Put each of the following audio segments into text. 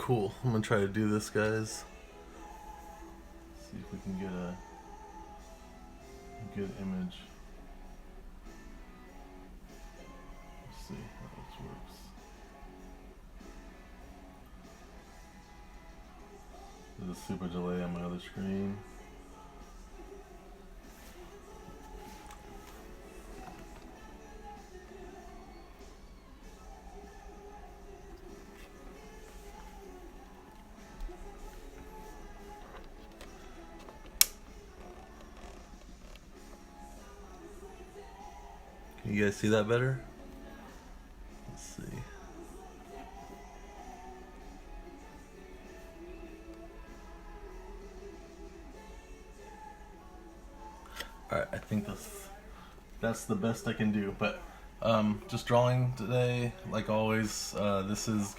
cool. I'm gonna try to do this, guys. See if we can get a good image. Let's see how this works. There's a super delay on my other screen. Can you guys see that better? Let's see. Alright, I think that's the best I can do, but just drawing today, like always. This is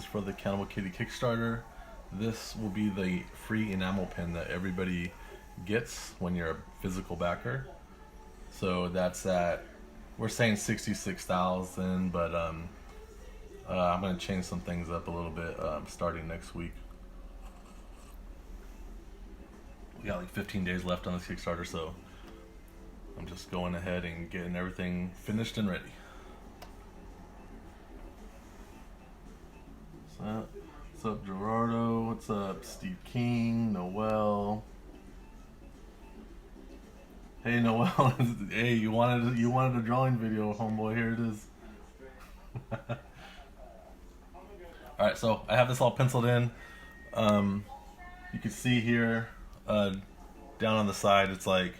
for the Cannibal Kitty Kickstarter. This will be the free enamel pin that everybody gets when you're a physical backer. So that's at, we're saying 66,000, but I'm gonna change some things up a little bit starting next week. We got like 15 days left on this Kickstarter, so I'm just going ahead and getting everything finished and ready. What's up, Gerardo? What's up, Steve King, Noel? Hey, Noel. Hey, you wanted a drawing video, homeboy. Here it is. All right, so I have this all penciled in. You can see here, down on the side, it's like,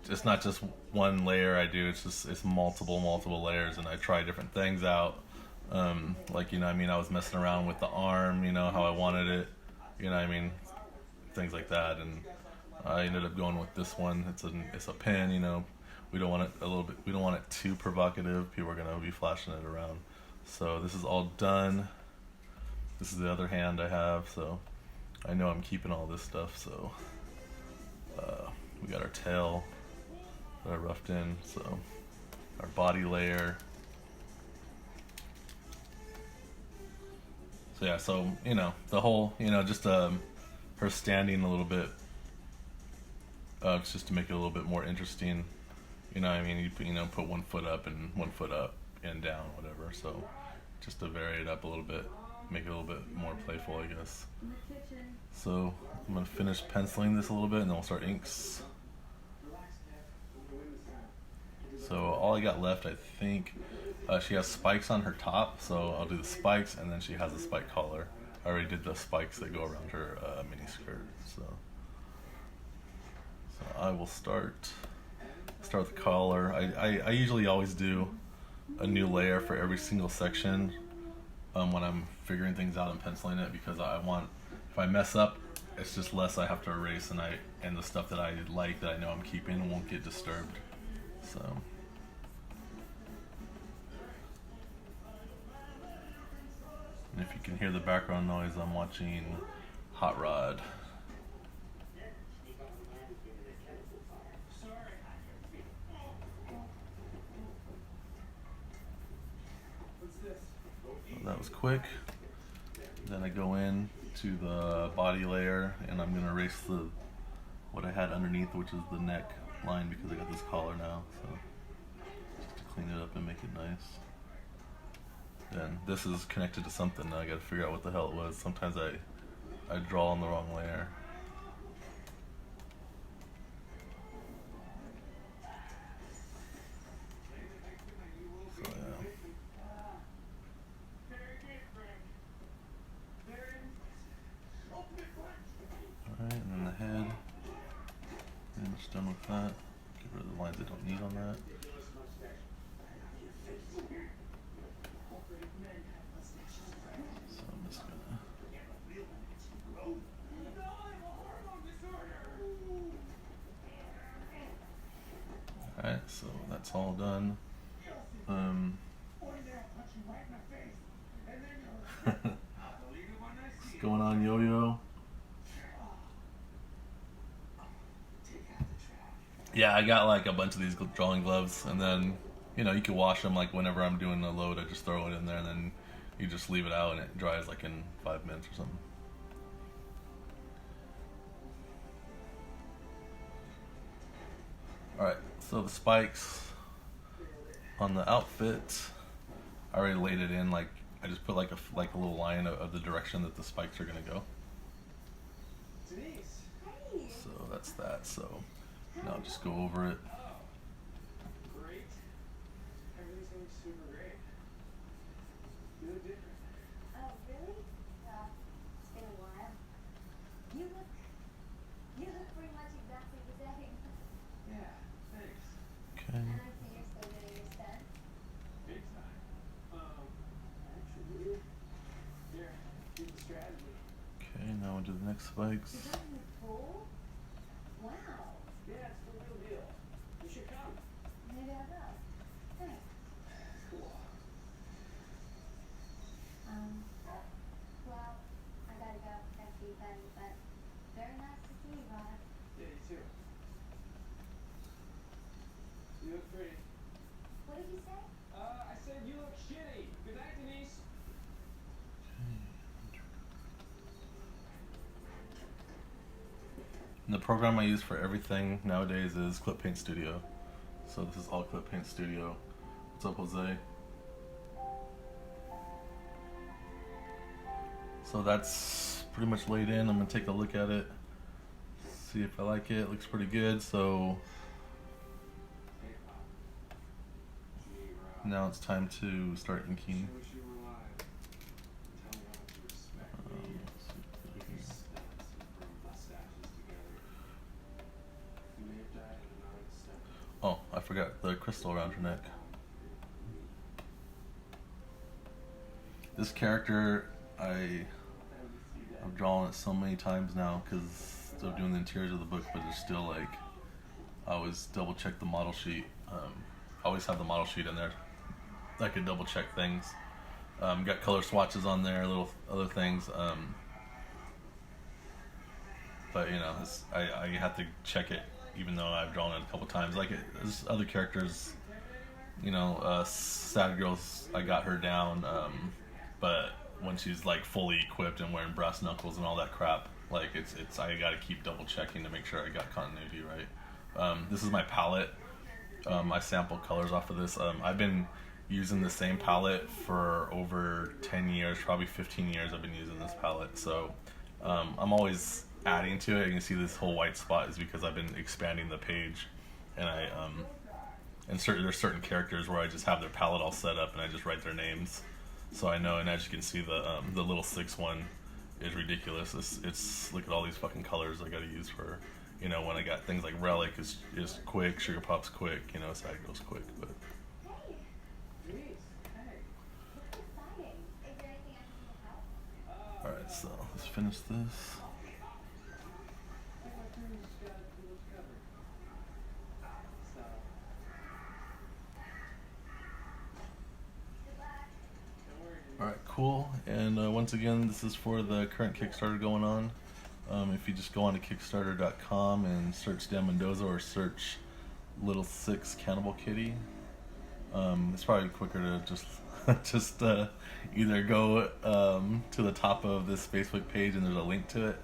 it's not just one layer I do. It's multiple layers, and I try different things out. Like, I was messing around with the arm, how I wanted it, things like that, and I ended up going with this one. It's a pen, we don't want it too provocative. People are gonna be flashing it around. So this is all done. This is the other hand I have, so I know I'm keeping all this stuff. So we got our tail that I roughed in, so our body layer. So yeah, so the whole, just her standing a little bit, just to make it a little bit more interesting. You put one foot up and down, whatever. So just to vary it up a little bit, make it a little bit more playful, I guess. So I'm gonna finish penciling this a little bit, and then we'll start inks. So all I got left, I think, she has spikes on her top, so I'll do the spikes, and then she has a spike collar. I already did the spikes that go around her mini skirt, so I will start with the collar. I usually always do a new layer for every single section when I'm figuring things out and penciling it, because if I mess up, it's just less I have to erase, and the stuff that I like, that I know I'm keeping, won't get disturbed. So. And if you can hear the background noise, I'm watching Hot Rod. So that was quick. Then I go in to the body layer, and I'm gonna erase what I had underneath, which is the neck line, because I got this collar now. So just to clean it up and make it nice. Then this is connected to something. I gotta figure out what the hell it was. Sometimes I draw on the wrong layer. So yeah. Alright, and then the head. Pretty much done with that. Get rid of the lines I don't need on that. So I'm just gonna. Alright, so that's all done. What's going on, Yo-Yo? Yeah, I got like a bunch of these drawing gloves, and then you can wash them like whenever I'm doing the load. I just throw it in there, and then you just leave it out and it dries like in 5 minutes or something. Alright, so the spikes on the outfit, I already laid it in, like I just put like a little line of the direction that the spikes are gonna go. So that's that. So now I'll just go over it. Great. Everything's going super great. You look different. Oh, really? Well, it's been a while. You look pretty much exactly the same. Yeah, thanks. Okay. And I see you're still getting your steps. Big time. Actually, here, do the strategy. Okay, now we'll do the next spikes. You're going to the pool? Wow. Yeah, it's the real deal. You should come. Maybe I will. Thanks. Cool. Well, I gotta go. Gotta be better, but very nice to see you, Rod. Yeah, you too. You look pretty. What did you say? I said you look shitty. Good night, Denise. And the program I use for everything nowadays is Clip Paint Studio. So this is all Clip Paint Studio. What's up, Jose? So that's pretty much laid in. I'm gonna take a look at it, see if I like it. It looks pretty good. So Hey, Pop. Me, Rob. now it's time to start inking. I wish you were alive. Tell me how much you respect me. Let's see if we can- Spent some mustaches together. You may have died in an armed step. Oh, I forgot the crystal around her neck. This character, I've drawn it so many times now because of doing the interiors of the book, but it's still like, I always double check the model sheet. I always have the model sheet in there. I could double check things. Got color swatches on there, little other things. But you know, I have to check it even though I've drawn it a couple times. Like there's other characters, you know, Sad Girls, I got her down, but when she's like fully equipped and wearing brass knuckles and all that crap, like it's I gotta keep double checking to make sure I got continuity right. This is my palette. I sample colors off of this. I've been using the same palette for over 10 years, probably 15 years I've been using this palette. So I'm always adding to it. You can see this whole white spot is because I've been expanding the page, and there's certain characters where I just have their palette all set up and I just write their names, so I know. And as you can see, the Lil Six one is ridiculous. It's look at all these fucking colors I got to use for, you know, when I got things like Relic is quick, Sugar Pop's quick, you know, Sad Girl's quick, but. Hey, Denise, hey. looks exciting. Is there anything I can do to help? All right, so let's finish this. Alright, cool. And once again, this is for the current Kickstarter going on. If you just go on to Kickstarter.com and search Dan Mendoza or search Lil Six Kannibal Kitty, it's probably quicker to just either go to the top of this Facebook page and there's a link to it,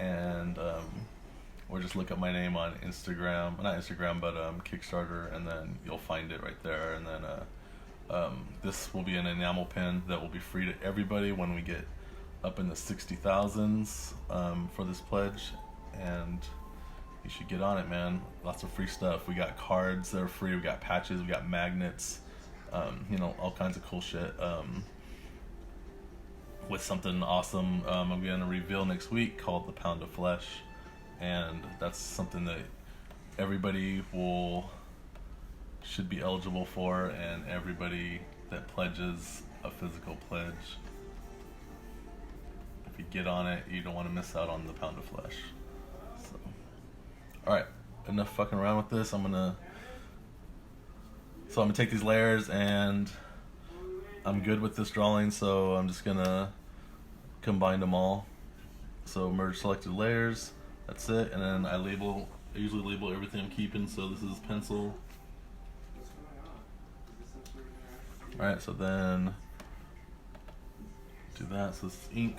and or just look up my name on Instagram, not Instagram, but Kickstarter, and then you'll find it right there. And then this will be an enamel pin that will be free to everybody when we get up in the 60,000s for this pledge, and you should get on it, man. Lots of free stuff. We got cards that are free, we got patches, we got magnets, you know, all kinds of cool shit. With something awesome I'm gonna reveal next week called the Pound of Flesh, and that's something that everybody should be eligible for, and everybody that pledges a physical pledge, if you get on it, you don't want to miss out on the Pound of Flesh. So, alright, enough fucking around with this. I'm gonna take these layers, and I'm good with this drawing, so I'm just gonna combine them all. So merge selected layers, that's it, and then I usually label everything I'm keeping. So this is pencil. Alright, so then do that. So this is ink.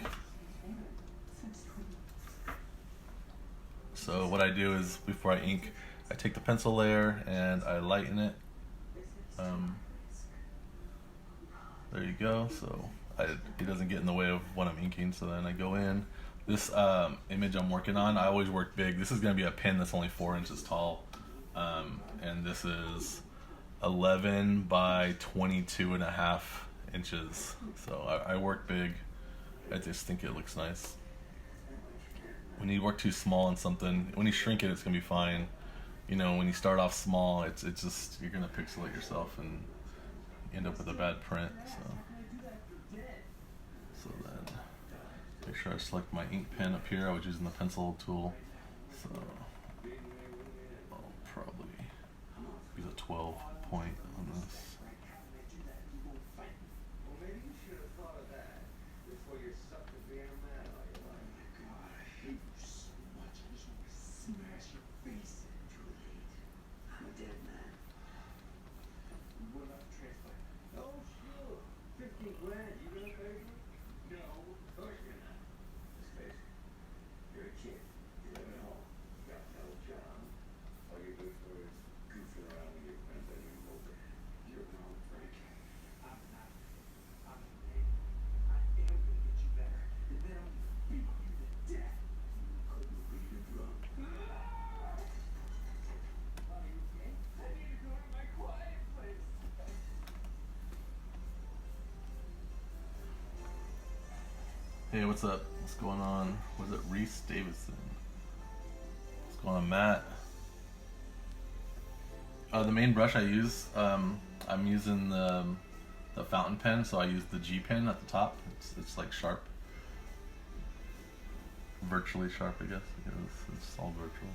So what I do is before I ink, I take the pencil layer and I lighten it. There you go. So it doesn't get in the way of what I'm inking. So then I go in. This image I'm working on, I always work big. This is going to be a pen that's only 4 inches tall. And this is 11 by 22.5 inches. So I work big. I just think it looks nice. When you work too small on something, when you shrink it, it's gonna be fine. You know, when you start off small, it's just, you're gonna pixelate yourself and end up with a bad print. So then make sure I select my ink pen up here. I was using the pencil tool, so I'll probably use a 12 point on this. Hey, what's up? What's going on? Was it Reese Davidson? What's going on, Matt? The main brush I use, I'm using the fountain pen, so I use the G pen at the top. It's like sharp, virtually sharp, I guess, because it's all virtual.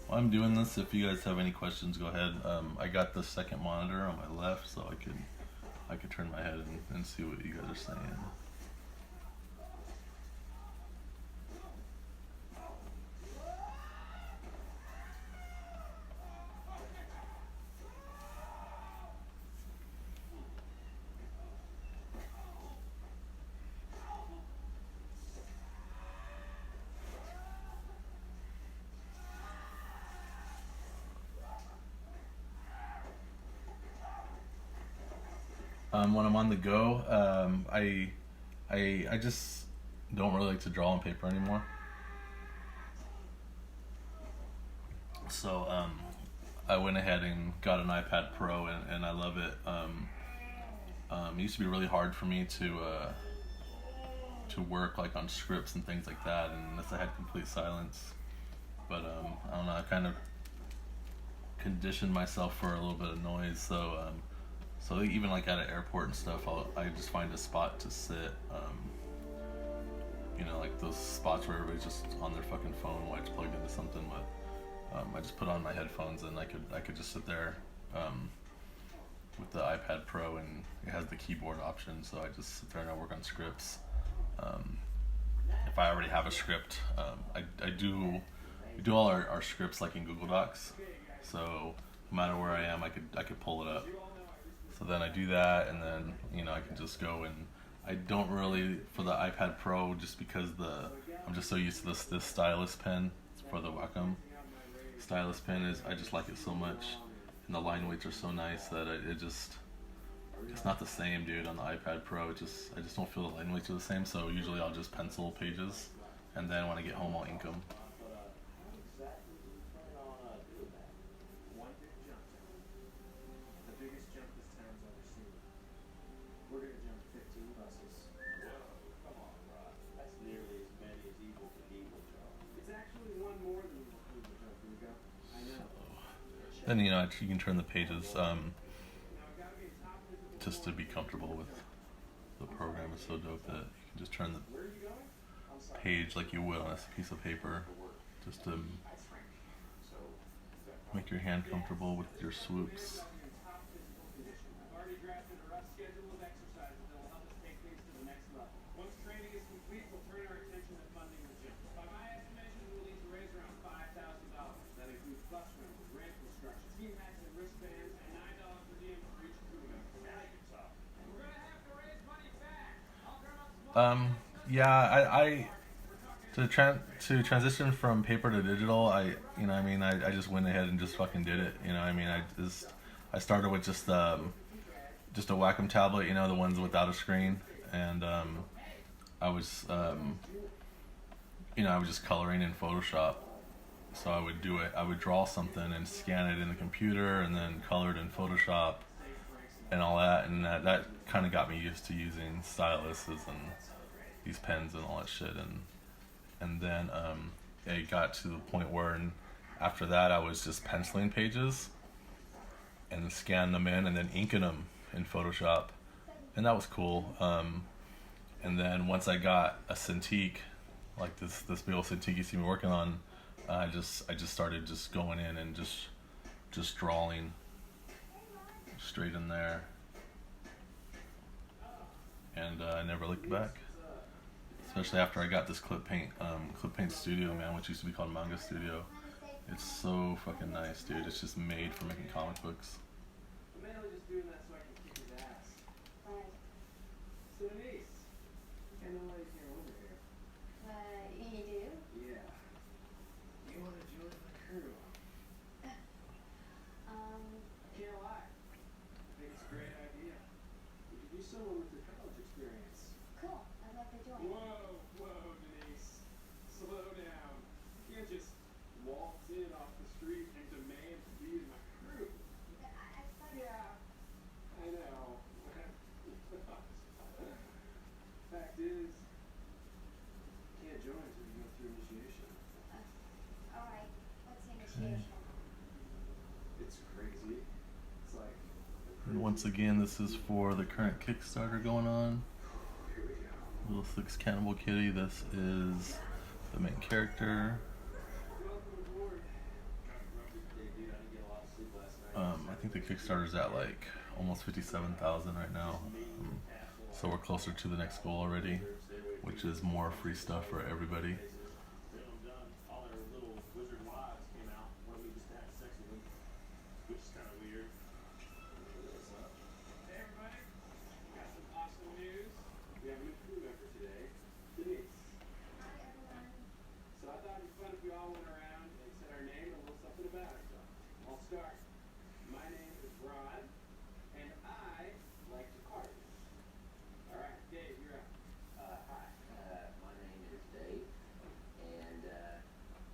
While I'm doing this, if you guys have any questions, go ahead. I got the second monitor on my left, so I could turn my head and see what you guys are saying. When I'm on the go, I just don't really like to draw on paper anymore. So I went ahead and got an iPad Pro, and I love it. It used to be really hard for me to work like on scripts and things like that, unless I had complete silence. But I don't know. I kind of conditioned myself for a little bit of noise, so. So even like at an airport and stuff, I just find a spot to sit. You know, like those spots where everybody's just on their fucking phone while it's plugged into something. But I just put on my headphones and I could just sit there with the iPad Pro, and it has the keyboard option. So I just sit there and I work on scripts. If I already have a script, we do all our scripts like in Google Docs. So no matter where I am, I could pull it up. So then I do that, and then, you know, I can just go, and I don't really, for the iPad Pro, just because I'm just so used to this stylus pen for the Wacom stylus pen, I just like it so much, and the line weights are so nice that it's not the same, dude, on the iPad Pro. I just don't feel the line weights are the same, so usually I'll just pencil pages, and then when I get home I'll ink them. And you know, you can turn the pages just to be comfortable with the program. Is so dope that you can just turn the page like you would on a piece of paper, just to make your hand comfortable with your swoops. I've already drafted a rough schedule of exercises that will help us take things to the next level. Once training is complete, we'll turn our attention to funding the gym. By my estimation, we'll need to raise around $5,000. That includes bus rentals, ramp construction, team hats and wristbands, and $9 per diem for each crew member. Now you talk. We're gonna have to raise money fast. I'll drum up some Yeah, I to transition from paper to digital, I just went ahead and just fucking did it. You know, I started with just a Wacom tablet, you know, the ones without a screen, and I was just coloring in Photoshop. So I would draw something and scan it in the computer, and then color it in Photoshop and all that, and that kind of got me used to using styluses and these pens and all that shit, and then it got to the point where, after that, I was just penciling pages and scanning them in and then inking them in Photoshop, and that was cool. And then once I got a Cintiq, like this big old Cintiq you see me working on, I just started just going in and just drawing straight in there, and I never looked back. Especially after I got this Clip Paint Studio, man, which used to be called Manga Studio. It's so fucking nice, dude. It's just made for making comic books. I'm mainly just doing that so I can kick his ass. Right. So Denise, I know why you came over here. You do? Yeah. You want to join my crew? I can't lie. I think it's a great idea. You could be someone with your college experience. Cool. I'd like to join. Whoa, Denise. Slow down. You can't just waltz in off the street and demand to be in my crew. I thought Yeah, I know. Fact is, you can't join until you go through initiation. all right. What's the initiation? It's crazy. It's like And once again, this is for the current Kickstarter going on. here we go. Lil Six Kannibal Kitty. This is the main character. Welcome aboard. Dude, I didn't get a lot of sleep last night. I think the Kickstarter's at like almost 57,000 right now. So we're closer to the next goal already, which is more free stuff for everybody. All their little wizard wives came out, wanted me just to have sex with them, which is kind of weird. Hey everybody, got some awesome news. We have a new crew member today, Denise. Hi, everyone. So I thought it'd be fun if we all went around and said our name and a little something about ourselves. I'll start. My name is Ron, and I like to party. All right, Dave, you're up. Hi, my name is Dave, and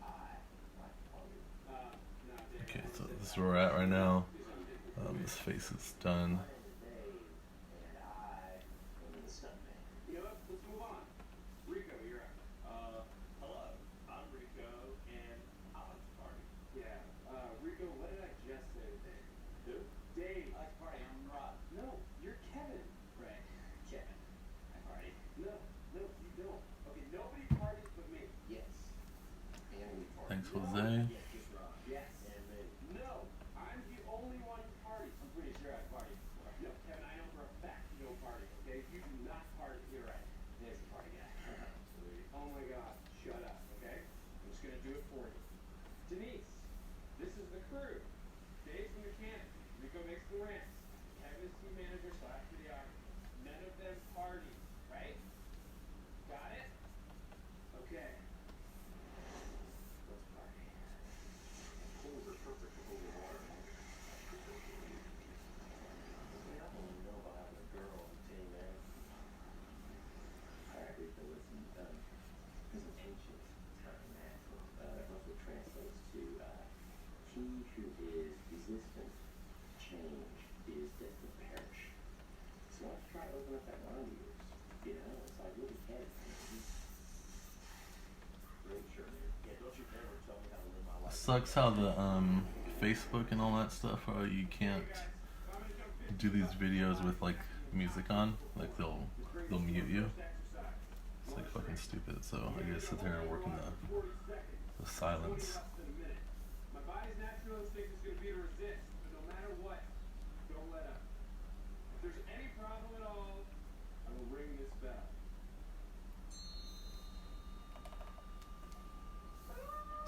I like to party. No, Dave. Okay, so this is where we're at right now. This face is done. My name is Dave, and I am the stuntman. You know what? Let's move on. Rico, you're up. Hello, I'm Rico, and I like to party. Yeah. Rico, what did I just say to Dave? Who? Dave. I like to party, I'm Rod. No, you're Kevin. Right, Kevin. I party. No, you don't. Okay, nobody parties but me. Yes. And we party. Thanks, Jose. Yes, just Rod. Yes. And me. No, I'm the only one who parties. I'm pretty sure I party. No, Kevin, I know for a fact you don't party, okay? You do not party. You're right. There's the party guy. Sweet. Oh my god, shut up, okay? I'm just gonna do it for you. Denise, this is the crew. Dave's the mechanic. Rico makes the ramps. Kevin is team manager slash videographer. None of them party, right? Got it? Okay. Let's party. Pools are perfect for over water. I don't even know about having a girl on the team, man. Alright, Rico, listen, this is ancient time math. Also translates to, he who is resistant to change is destined to perish. So let's try to open up that mind of yours. You know, it's like really head. Great shirt, man. Yeah, don't you ever tell me how to live my life. Sucks how the Facebook and all that stuff, you can't do these videos with like music on. Like they'll mute you. It's like fucking stupid. So I gotta sit there and work in the silence. My body's natural instinct is gonna be to resist, but no matter what, don't let up. If there's any problem at all, I will ring this bell.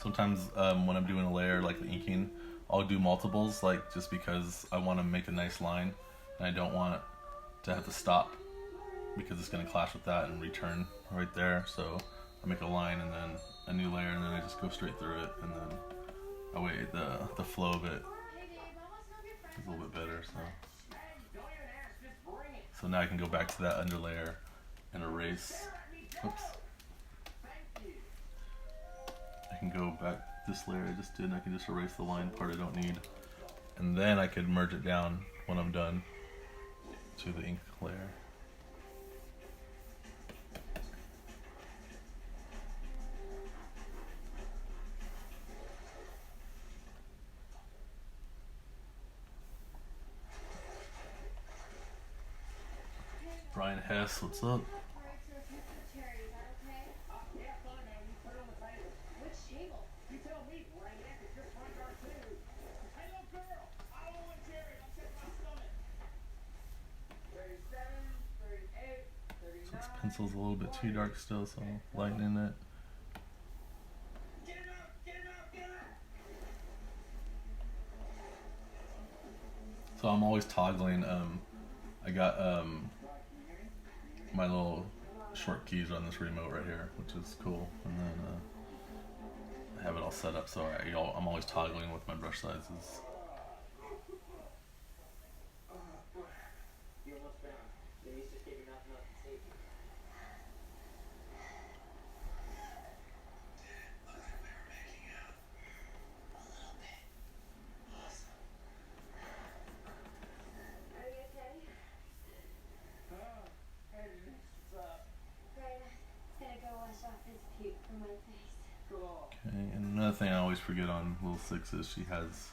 Sometimes when I'm doing a layer like the inking, I'll do multiples, like just because I want to make a nice line and I don't want to have to stop because it's going to clash with that and return right there. So I make a line and then a new layer and then I just go straight through it, and then that way the flow of it is a little bit better. So now I can go back to that under layer and erase. Oops. I can go back this layer I just did and I can just erase the line part I don't need, and then I could merge it down when I'm done to the ink layer. Brian Hess, what's up? Alright, so if you put cherry, is that okay? Yeah, fine, man. You put it on the table. Which table? You tell me, Brian. It's your front yard too. Hey, little girl. I don't want cherry. I'm checking my stomach. 37, 38, 39. So this pencil's a little bit too dark still, so I'm lightening it. Get him out! Get him out! Get him out! So I'm always toggling. I got my little short keys on this remote right here, which is cool, and then I have it all set up so I'm always toggling with my brush sizes. You almost found. Denise just gave you nothing else to take. Are you okay? Hey, Denise, what's up? Great. It's gonna go wash off his puke from my face. Cool. Okay, and another thing I always forget on Lil Six is she has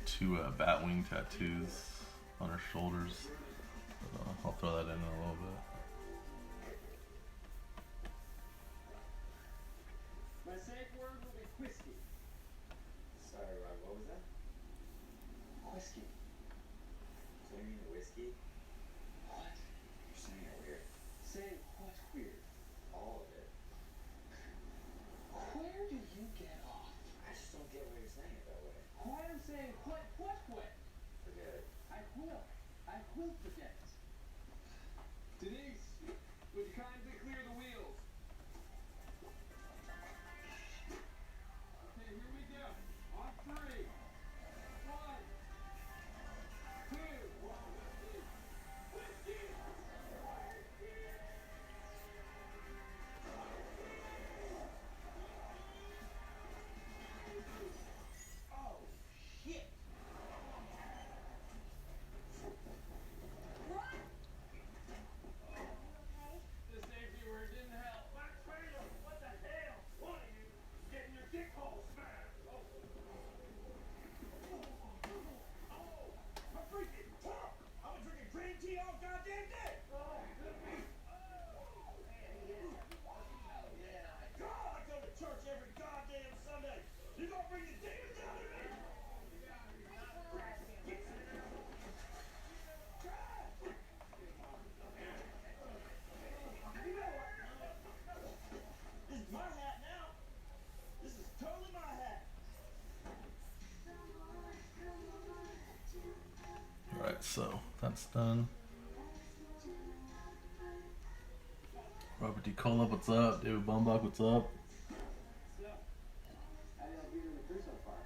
2 bat wing tattoos on her shoulders. But, I'll throw that in a little bit. My safe word will be whiskey. Sorry, Rob, what was that? Whiskey. So you mean whiskey? What? You're saying it weird. Say what weird? All of it. Where do you get off? I just don't get why you're saying it that way. Why I'm saying what? Forget it. I will forget it. Denise, would you kindly clear the wheels? Okay, here we go. On 3. 1, 2. Whiskey! Oh, shit! Okay? The safety word didn't help. Max Baylor, what the hell? One of you is getting your dick hole smashed. Oh, I'm freaking drunk. I was drinking green tea all goddamn day. God, I go to church every goddamn Sunday. You gonna bring the demons out of me? This is my hat now. This is totally my hat. Alright, so that's done. Robert D. Coleb, what's up? David Bumbach, what's up? How did I beat in the crew so far?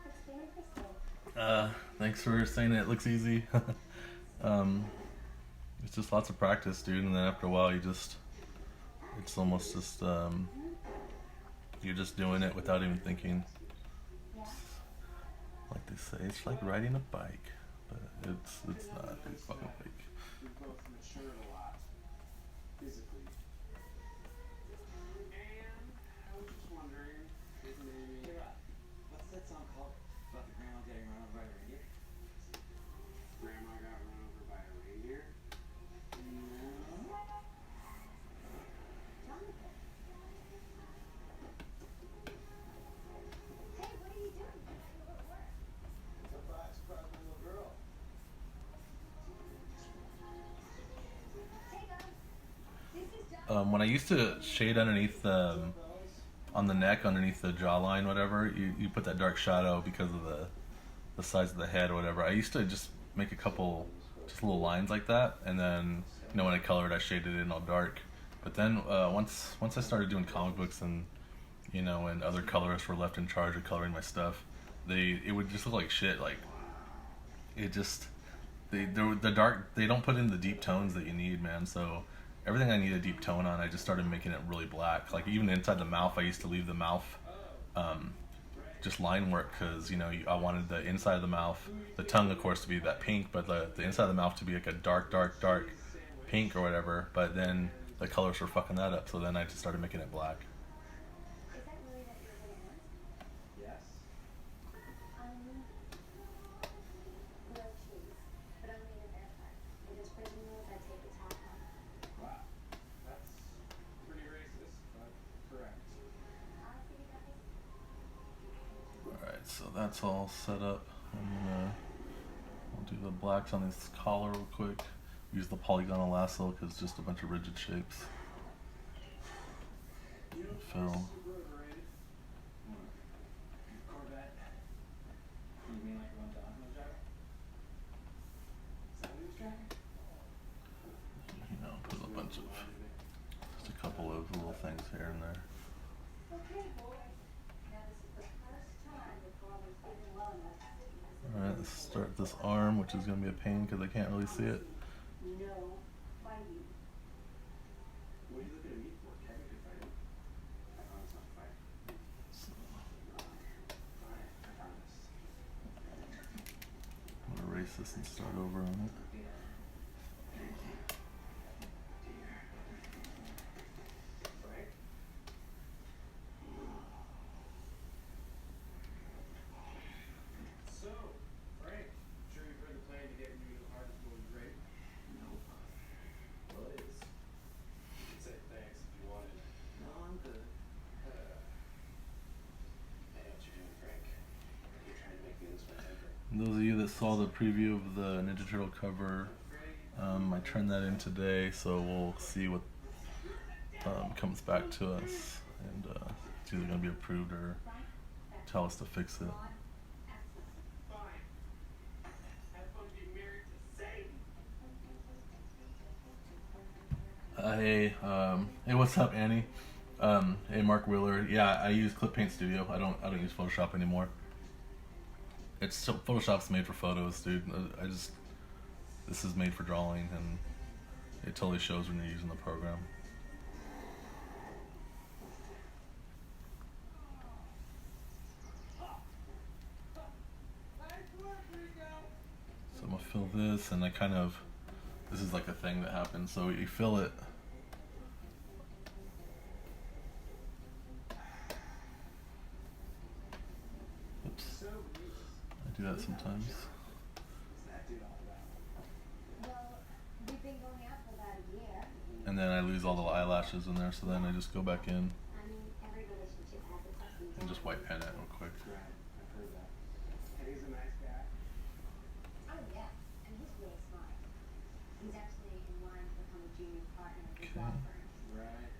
It's very interesting. Thanks for saying it looks easy. It's just lots of practice, dude, and then after a while it's almost just, you're just doing it without even thinking. Yeah. Like they say, it's like riding a bike, but it's not, it's fucking bike. We've both matured a lot. Physically. And I was just wondering if maybe... Hey, Rob, what's that song called? when I used to shade underneath the on the neck, underneath the jawline, whatever, you put that dark shadow because of the size of the head or whatever. I used to just make a couple just little lines like that, and then when I colored, I shaded it in all dark. But then once I started doing comic books and and other colorists were left in charge of coloring my stuff, it would just look like shit. Like it just the dark, they don't put in the deep tones that you need, man. So everything I need a deep tone on, I just started making it really black. Like even inside the mouth, I used to leave the mouth just line work because I wanted the inside of the mouth, the tongue of course to be that pink, but the inside of the mouth to be like a dark pink or whatever. But then the colors were fucking that up, so then I just started making it black. Is that really that you're gonna ask? Yes. Grilled cheese, but only the best part. If it's prison rules, I take the top one. Wow. That's pretty racist, but correct. I'll see you guys. Alright, so that's all set up. I'll do the blacks on this collar real quick. Use the polygonal lasso because it's just a bunch of rigid shapes. Fill. Super overrated. Corvette. You mean like one Dodge driver? Is that what he was driving? Put a bunch of, just a couple of little things here and there. Okay, boys. Now this is the first time the father's feeling well enough to sit in his Alright, let's start this arm, which is going to be a pain because I can't really see it. no fighting. What are you looking at me for? Kevin could fight him. I promise not to fight. Fine, I promise. I'm going to erase this and start over on it. Frank? So, Frank, sure you've heard the plan to get you the hardest boy great? Nope. Well, it is. You could say thanks if you wanted. No, I'm good. I know what you're doing, Frank. You're trying to make me lose my temper. Those of you that saw the preview of the Ninja Turtle cover, I turned that in today, so we'll see what comes back to us, and it's either going to be approved or tell us to fix it. Fine. Have fun being married to Satan. Hey, what's up, Annie? Hey, Mark Wheeler. Yeah, I use Clip Paint Studio. I don't use Photoshop anymore. Photoshop's made for photos, dude. This is made for drawing, and it totally shows when you're using the program. So I'm gonna fill this, and this is like a thing that happens. So you fill it. Oops. I do that sometimes. Well, we've been going out for about a year. And then I lose all the eyelashes in there, so then I just go back in I mean, every relationship has its ups and and downs. just white pen it real quick. Right, I've heard that. And he's a nice guy. Oh yeah, and he's really smart. He's actually in line to become a junior partner of his law firm. Right.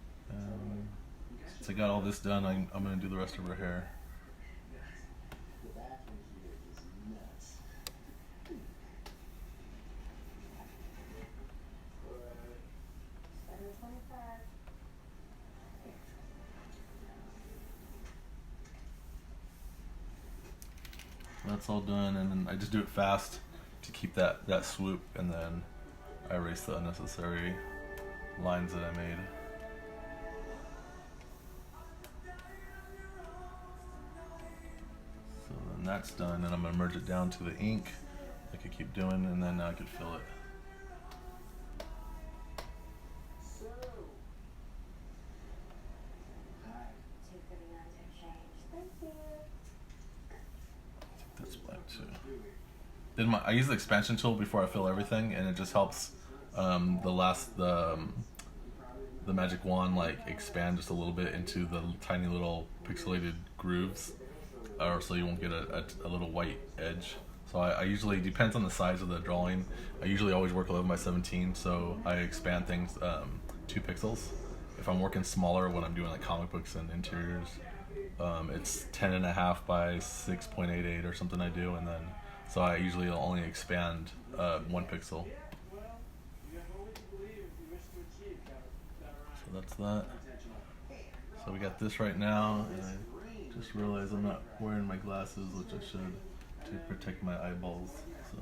So I got all this done. I'm gonna do the rest of her hair. The bathroom here is nuts. 7:25. That's all done, and then I just do it fast to keep that swoop, and then I erase the unnecessary lines that I made. So then that's done, and I'm gonna merge it down to the ink like I keep doing, and then I could fill it. So, 239's exchange. Thank you. That's black too. Then I use the expansion tool before I fill everything, and it just helps the magic wand like expand just a little bit into the tiny little pixelated grooves, or so you won't get a little white edge. So I usually, depends on the size of the drawing, I usually always work 11 by 17, so I expand things 2 pixels. if I'm working smaller when I'm doing like comic books and interiors, it's 10.5 by 6.88 or something I do, and then so I usually only expand 1 pixel. So that's that. So we got this right now, and I just realized I'm not wearing my glasses, which I should, to protect my eyeballs. So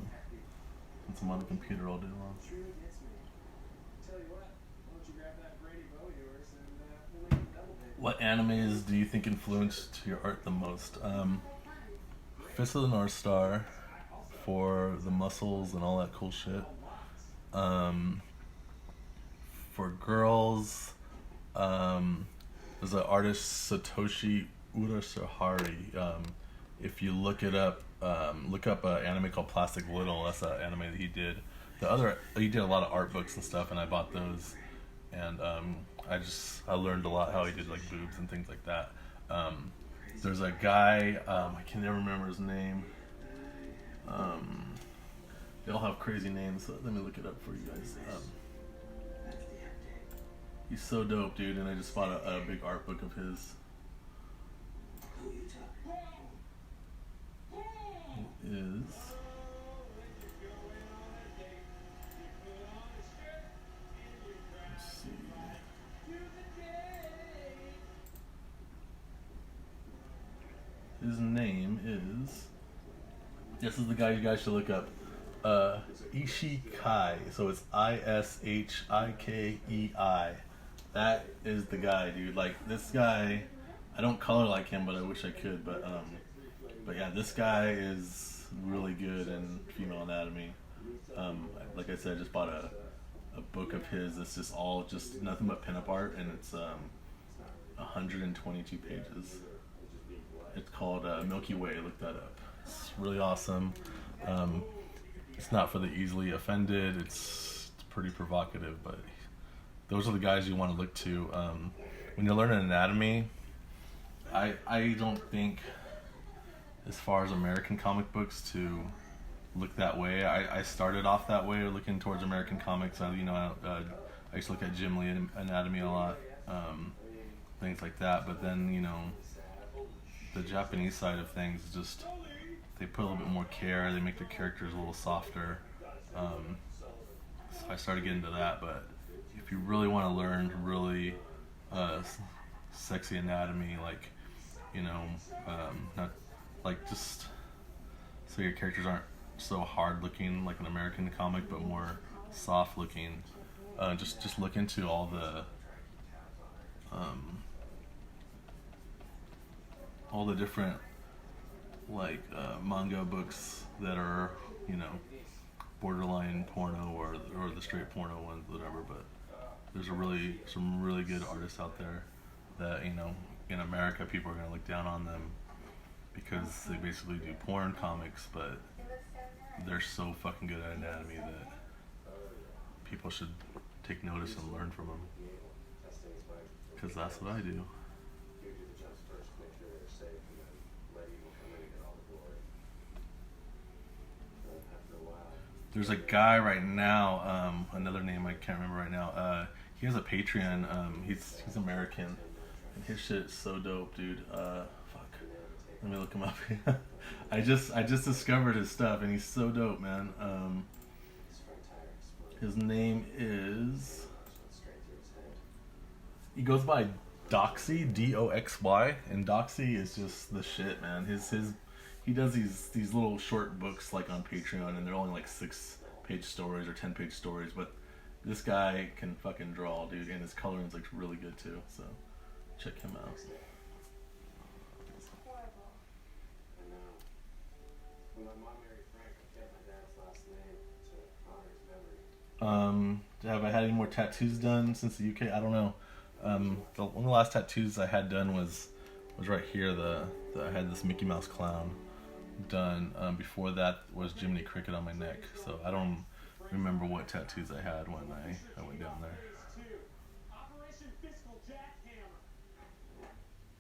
since I'm on the computer all day long. What animes do you think influenced your art the most? Fist of the North Star for the muscles and all that cool shit. For girls, there's an artist Satoshi Urasahari. If you look it up, look up an anime called Plastic Little. That's an anime that he did. He did a lot of art books and stuff, and I bought those. And I learned a lot how he did like boobs and things like that. There's a guy, I can never remember his name. They all have crazy names, so let me look it up for you guys. He's so dope, dude, and I just bought a big art book of his. It is... Let's see. His name is... This is the guy you guys should look up. Ishikai. So it's Ishikei. That is the guy, dude. Like, this guy, I don't color like him, but I wish I could. But yeah, this guy is really good in female anatomy. Like I said, I just bought a book of his. It's just nothing but pinup art, and it's 122 pages. It's called Milky Way. Look that up. It's really awesome. It's not for the easily offended. It's pretty provocative, but those are the guys you want to look to when you're learning anatomy. I don't think, as far as American comic books, to look that way. I started off that way, looking towards American comics. I used to look at Jim Lee anatomy a lot, things like that. But then, the Japanese side of things is just, they put a little bit more care. They make their characters a little softer. So I started getting into that. But if you really want to learn really sexy anatomy, like, not like just so your characters aren't so hard looking like an American comic, but more soft looking. Just look into all the different like manga books that are borderline porno or the straight porno ones, whatever. But there's some really good artists out there that in America people are gonna look down on them because they basically do porn comics, but they're so fucking good at anatomy that people should take notice and learn from them, because that's what I do. There's a guy right now, another name I can't remember right now. He has a Patreon. He's American, and his shit is so dope, dude. Fuck. Let me look him up. I just discovered his stuff, and he's so dope, man. His name is... He goes by Doxy, Doxy, and Doxy is just the shit, man. He does these little short books like on Patreon, and they're only like 6-page stories or 10-page stories, but this guy can fucking draw, dude, and his coloring's like really good too. So check him out. It's horrible. I know. When my mom married Frank, I kept my dad's last name to honor his memory. Have I had any more tattoos done since the UK? I don't know. One of the last tattoos I had done was right here. I had this Mickey Mouse clown done. Before that was Jiminy Cricket on my neck. So I don't remember what tattoos I had when I went down there. Operation Fiscal Jackhammer.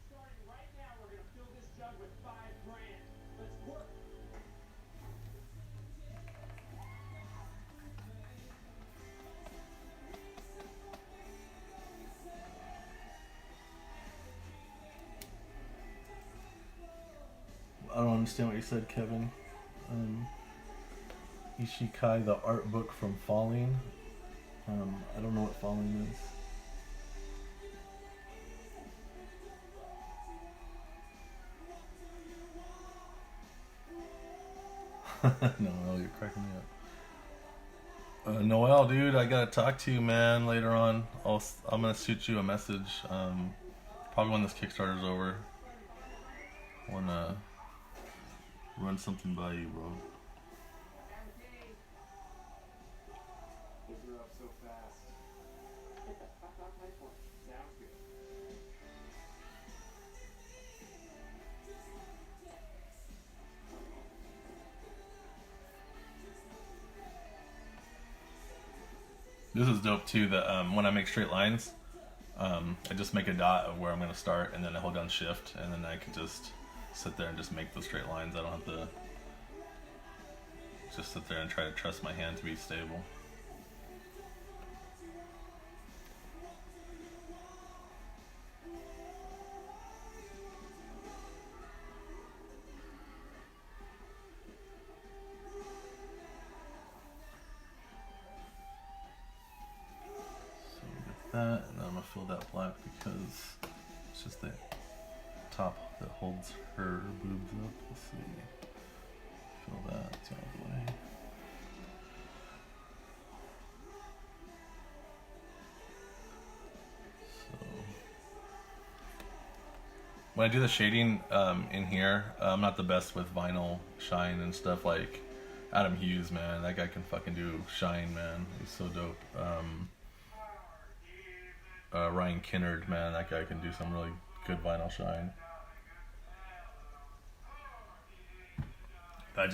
Starting right now, we're gonna fill this jug with $5 grand. Let's work. understand what you said, Kevin. Ishikai, the art book from Falling. I don't know what Falling is. Noel, you're cracking me up. Noel, dude, I gotta talk to you, man, later on. I'm gonna shoot you a message. Probably when this Kickstarter's over. Wanna run something by you, bro. You grew up so fast. Sounds good. This is dope too. That when I make straight lines, I just make a dot of where I'm gonna start, and then I hold down Shift, and then I can just sit there and just make those straight lines. I don't have to just sit there and try to trust my hand to be stable. That, and then I'm gonna fill that black because it's just the top that holds her boobs up. Let's see. Fill that out of the way. So when I do the shading in here, I'm not the best with vinyl shine and stuff. Like Adam Hughes, man, that guy can fucking do shine, man. He's so dope. Ryan Kinnard, man, that guy can do some really good vinyl shine. I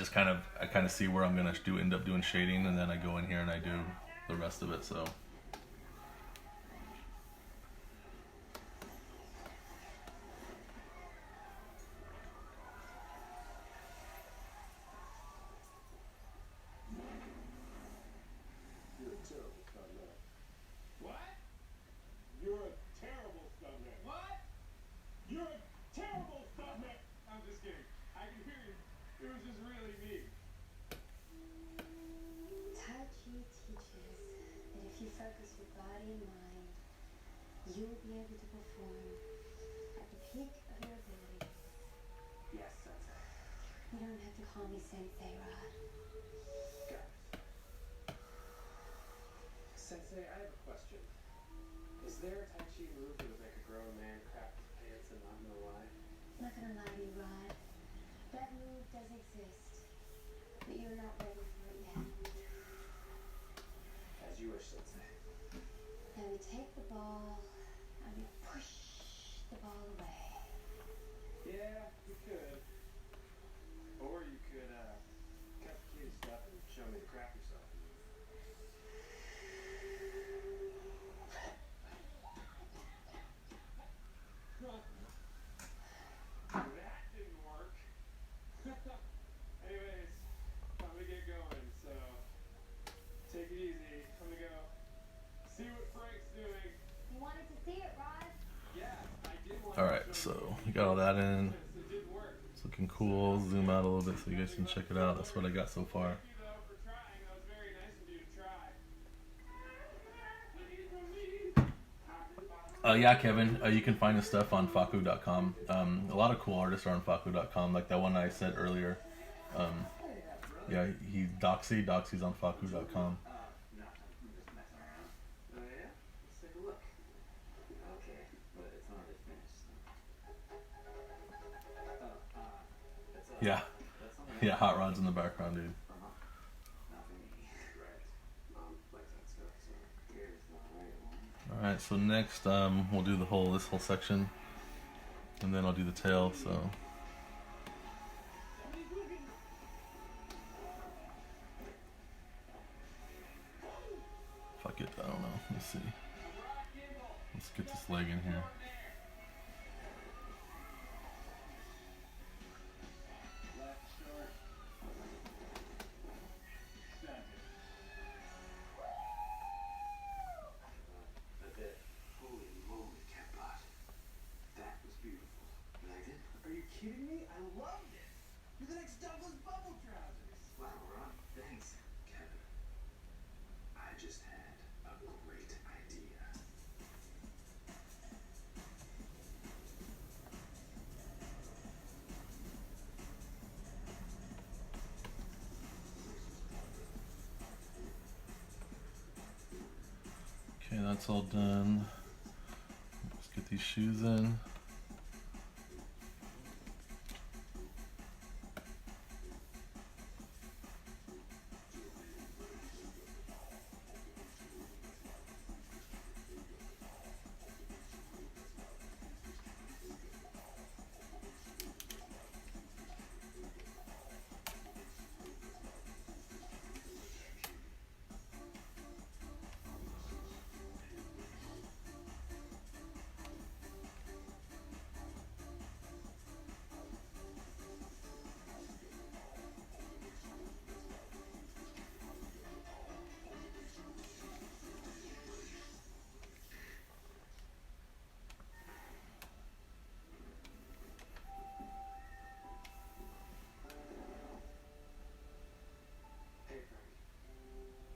kind of see where I'm gonna end up doing shading, and then I go in here and I do the rest of it. So. What? You're a terrible stuntman. What? You're a terrible stuntman. I'm just kidding. I can hear you. It was just really me. Tai Chi teaches that if you focus your body and mind, you will be able to perform at the peak of your ability. Yes, Sensei. You don't have to call me Sensei, Rod. Got it. Sensei, I have a question. Is there a Tai Chi move that would make a grown man crap his pants and not know why? I'm not gonna lie to you, Rod. That move does exist, but you're not ready for it yet. As you wish, Sensei. Now we take the ball and we push the ball away. Yeah, you could. Or you could, cut the cute stuff and show me to crap yourself. That didn't work. Anyways, time to get going, so take it easy. I'm gonna go see what Frank's doing. You wanted to see it, Rod? Yeah, I did want All right, so we got all that in. it didn't work. It's looking cool. Zoom out a little bit so you guys can check it out. That's what I got so far. Thank you, though, for trying. That was very nice of you to try. Yeah, Kevin, you can find his stuff on Faku.com. A lot of cool artists are on Faku.com, like that one I said earlier. Yeah, Doxy's on Faku.com. No, I'm just messing around. Oh yeah? Let's take a look. Okay, but it's not really finished. It's Yeah, that's something yeah, Hot Rod's in the background, dude. not for me. Right. Mom likes that stuff, so here's not right one. All right, so next we'll do this whole section, and then I'll do the tail. So. Fuck it, I don't know. Let's see. Let's get this leg in here. Left short. Snap it. That's it. Holy moly, Catbot. That was beautiful. You liked it? Are you kidding me? I loved it. You're That's all done. Let's get these shoes in.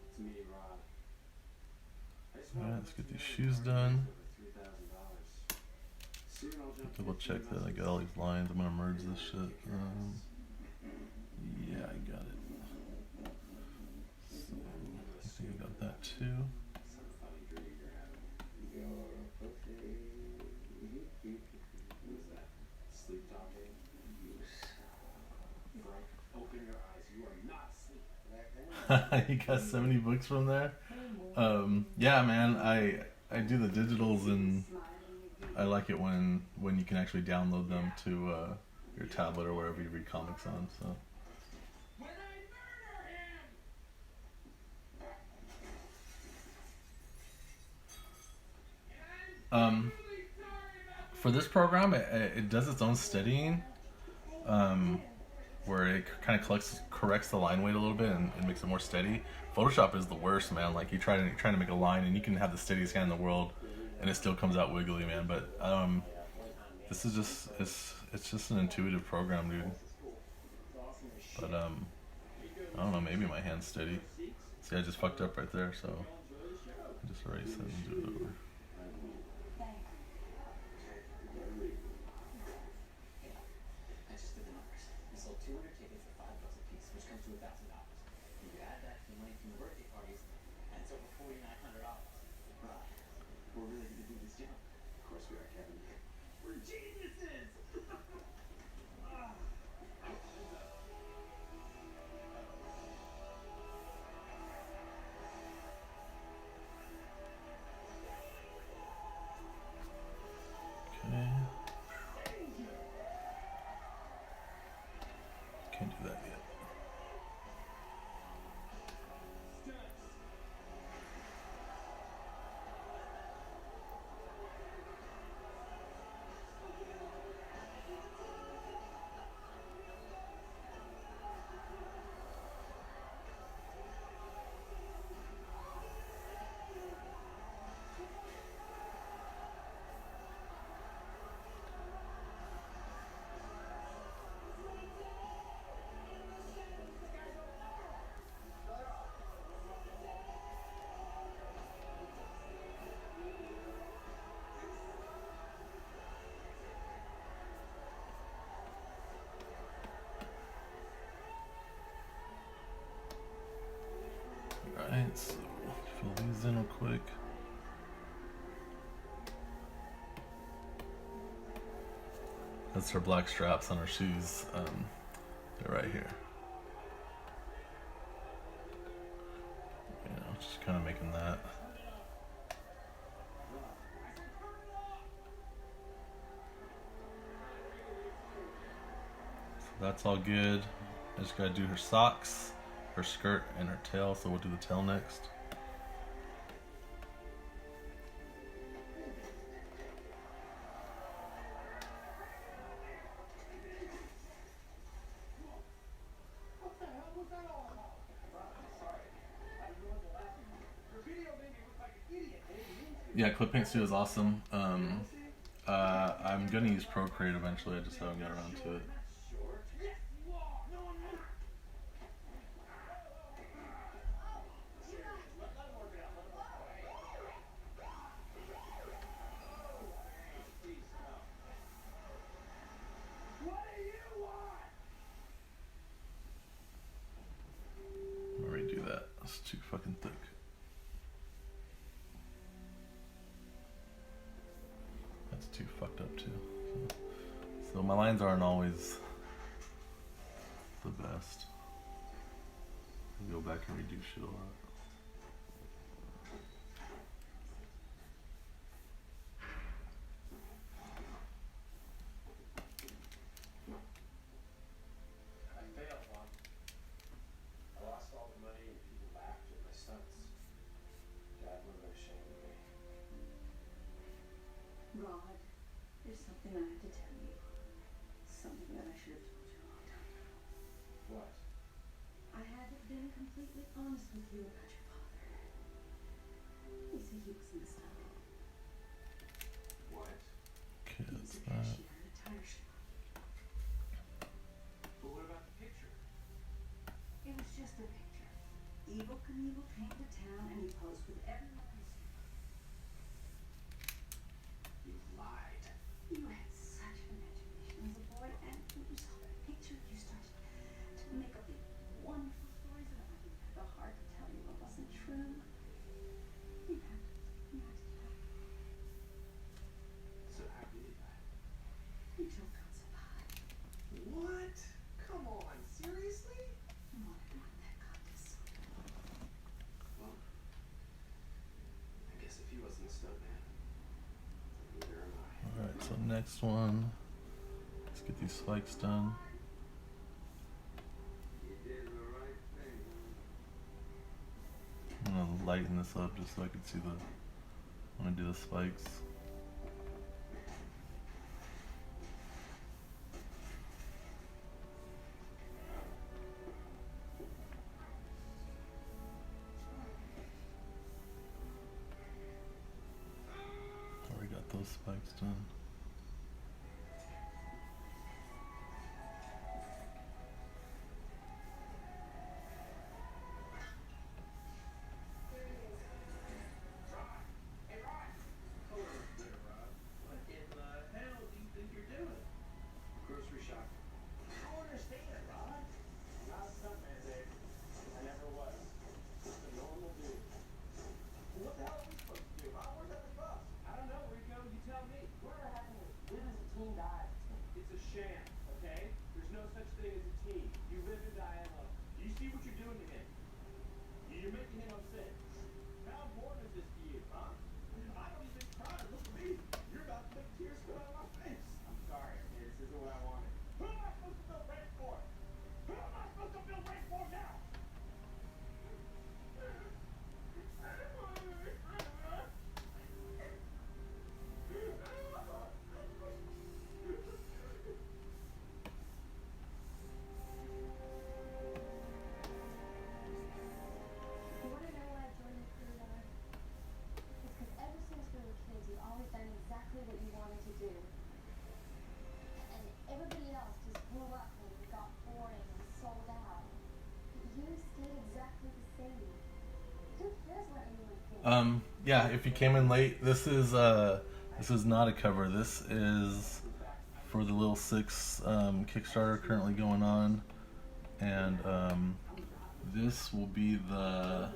It's me, Rob. Alright, let's get these shoes done. Double check that I got all these lines. I'm gonna merge this shit. Yeah, I got it. So, I think I got that too. Sleep talking. Frank, open your eyes. You are not asleep. You got 70 books from there? Yeah, man, I do the digitals, and I like it when you can actually download them to your tablet or wherever you read comics on. So When I murder him! for this program, it does its own studying, where it kind of corrects the line weight a little bit and makes it more steady. Photoshop is the worst, man. Like you trying to make a line, and you can have the steadiest hand in the world, and it still comes out wiggly, man. But this is just it's just an intuitive program, dude. But I don't know, maybe my hand's steady. See, I just fucked up right there, so I just erase it and do it over. I just did the numbers. We sold 200 tickets at $5 a piece, which comes to $1,000. You could add that to the money from the birthday parties, and it's over $4,900. We're really gonna do this job. Of course we are, Kevin. We're geniuses! Okay. Can't do that yet. Alright, so fill these in real quick. That's her black straps on her shoes. They're right here. You know, just kind of making that. So that's all good. I just gotta do her socks, her skirt, and her tail, so we'll do the tail next. What the hell was that all about? Sorry. I didn't know what to laugh at. Your video made me look like an idiot. I didn't mean to. Yeah, Clip Paint Studio is awesome. I'm gonna use Procreate eventually. I just haven't got around to it. Sure. Yes, you are. No, I'm not. Let him work it out. Let him work it out. Please, no. What do you want? I'm gonna redo that. That's too fucking thick. That's too fucked up too. So my lines aren't always the best. I go back and redo shit a lot. I failed, Mom. I lost all the money and people laughed at my stunts. Dad would have been ashamed of me. Rod, there's something I have to tell you. Something that I should have told you a long time ago. What? I haven't been completely honest with you about your father. You said he was messed up. What? Okay, He that's was a that. cashier in a tire shop. But what about the picture? It was just a picture. Evil Knievel came to town and he posed with everyone he saw. You lied. You had such an imagination as a boy, and when you saw that picture, you started to make up these wonderful stories about him. You had the heart to tell you what wasn't true. You had to die. So how did he die? You choked on some pie. What? Come on, seriously? You wanted to win that contest. Well, I guess if he wasn't a stuntman, then neither am I. Alright, so next one. Let's get these spikes done. You did the right thing. I'm gonna lighten this up just so I can see the when I do the spikes. Already got those spikes done. Hey, Rod! Hello there, Rod. What in the hell do you think you're doing? Grocery shopping. I don't understand, Rod. I'm not a stuntman, Dave. I never was. Just a normal dude. Well, what the hell are we supposed to do, Rod? Where's that bus? I don't know, Rico. You tell me. Whatever happened to live as a team, die as a team? It's a sham, okay? There's no such thing as a team. You live and die alone. Do you see what you're doing to him? You're making him upset. How important is this to you, huh? I don't even try to look at me. You're about to make tears come out of my face. I'm sorry, okay? This isn't what I wanted. Who am I supposed to feel ready for? Who am I supposed to feel ready for now? You want to know why I joined the crew, Rod? It's because ever since we were kids, you've always done exactly what you wanted to do. And everybody else just grew up and got boring and sold out. But you stayed exactly the same. Who cares what anyone thinks? Yeah, if you came in late, this is not a cover. This is for the Lil Six Kickstarter currently going on, and this will be the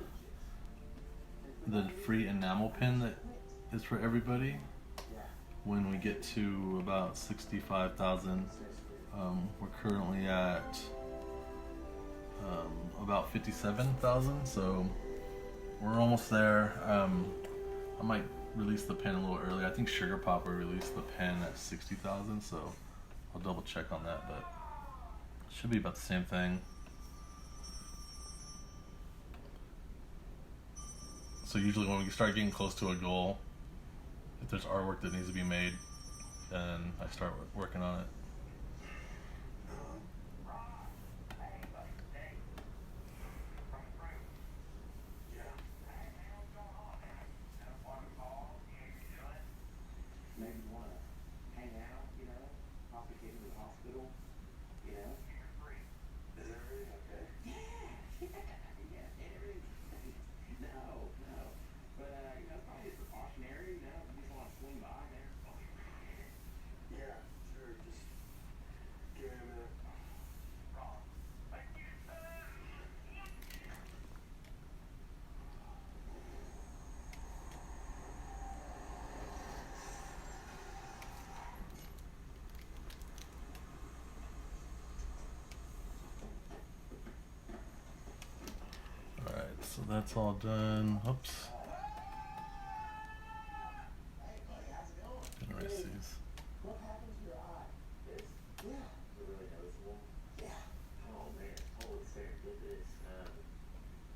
free enamel pin that is for everybody when we get to about 65,000. We're currently at about 57,000, so we're almost there. I might release the pen a little early. I think Sugar Popper released the pen at 60,000, so I'll double check on that, but it should be about the same thing. So usually when we start getting close to a goal, if there's artwork that needs to be made, then I start working on it. Maybe you want to hang out, you know, possibly get to the hospital, you know? Is everything okay? Yeah, everything. No. But, you know, probably just precautionary, you know, if you just want to swing by there. Yeah, sure. Just So that's all done. Oops. Gonna erase these. What happened to your eye? This? Yeah. Is it really noticeable? Yeah. Oh man, totally serendipitous.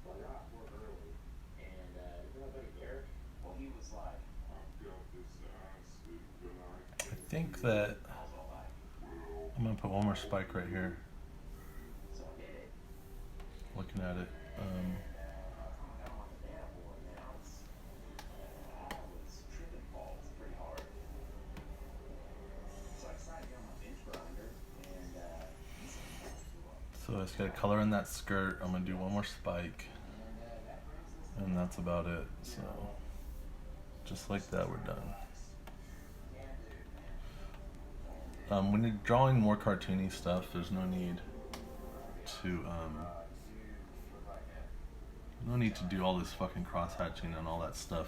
Well, you're off work early, and is my buddy Derek? Well, he was like, I think that I'm gonna put one more spike right here. so I did it. Looking at it. I'm on the data board now. I was tripping balls pretty hard. So I decided to get on my bench grinder, and So I just gotta color in that skirt. I'm gonna do one more spike. And that's about it. So just like that, we're done. When you're drawing more cartoony stuff, there's no need to do all this fucking cross-hatching and all that stuff.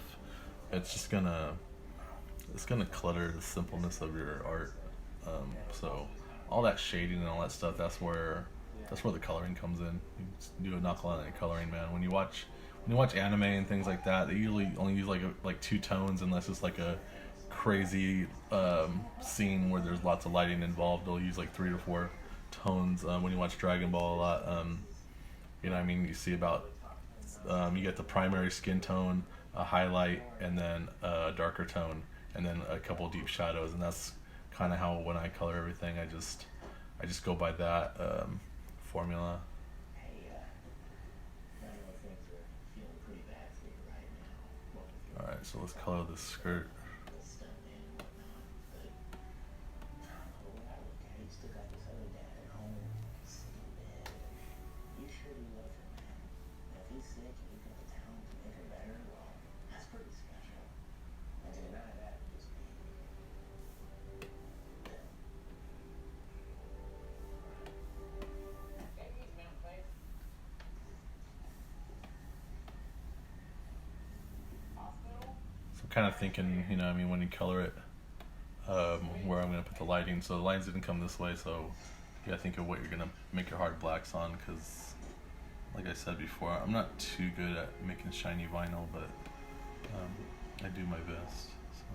It's gonna clutter the simpleness of your art. So all that shading and all that stuff, that's where the coloring comes in. You just do a knuckle on that coloring, man. When you watch anime and things like that, they usually only use like 2 tones unless it's like a crazy scene where there's lots of lighting involved. They'll use like 3 or 4 tones. When you watch Dragon Ball a lot, you know what I mean, you see about you get the primary skin tone, a highlight, and then a darker tone, and then a couple deep shadows. And that's kind of how, when I color everything, I just go by that formula. hey, I know things are feeling pretty bad for you right now. What with your Alright, so let's color the skirt. stuff and whatnot, but I don't know, when I look at it, you still got this other dad at home, sick in bed. You sure you love him, man? And if he's sick and you've got the talent to make him better, well, that's pretty special. And to deny that would just be... So I'm kind of thinking, you know what I mean, when you color it, where I'm going to put the lighting. So the lines didn't come this way, so you gotta think of what you're going to make your hard blacks on, because like I said before, I'm not too good at making shiny vinyl, but I do my best. So.